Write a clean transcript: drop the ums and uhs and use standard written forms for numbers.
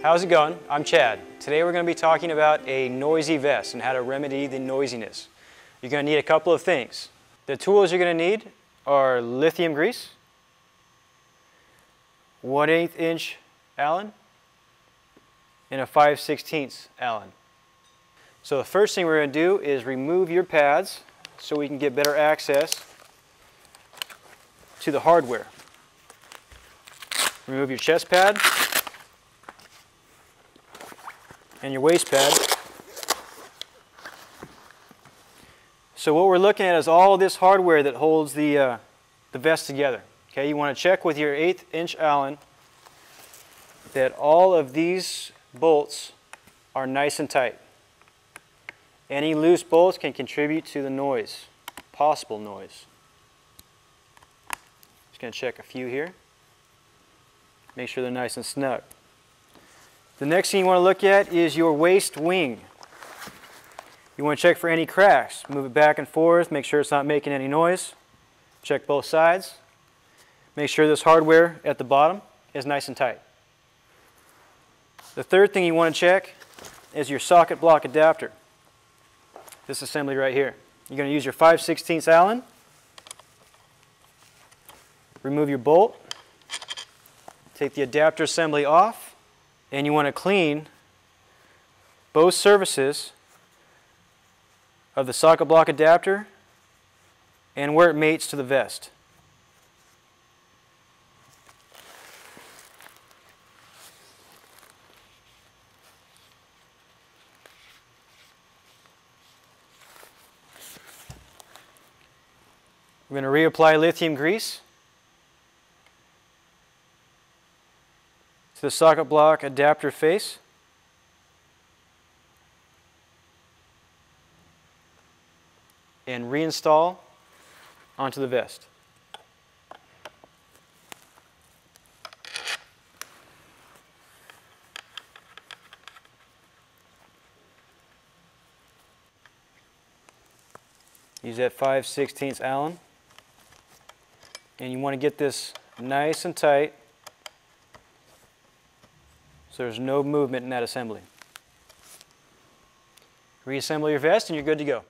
How's it going? I'm Chad. Today we're going to be talking about a noisy vest and how to remedy the noisiness. You're going to need a couple of things. The tools you're going to need are lithium grease, 1/8 inch Allen, and a 5/16 Allen. So the first thing we're going to do is remove your pads so we can get better access to the hardware. Remove your chest pad and your waist pad. So what we're looking at is all this hardware that holds the vest together. Okay, you want to check with your 1/8 inch Allen that all of these bolts are nice and tight. Any loose bolts can contribute to the noise, possible noise. Just going to check a few here. Make sure they're nice and snug. The next thing you want to look at is your waist wing. You want to check for any cracks. Move it back and forth, make sure it's not making any noise. Check both sides. Make sure this hardware at the bottom is nice and tight. The third thing you want to check is your socket block adapter. This assembly right here. You're going to use your 5/16 Allen. Remove your bolt. Take the adapter assembly off. And you want to clean both surfaces of the socket block adapter and where it mates to the vest. We're going to reapply lithium grease to the socket block adapter face. And reinstall onto the vest. Use that 5/16 Allen. And you want to get this nice and tight so there's no movement in that assembly. Reassemble your vest and you're good to go.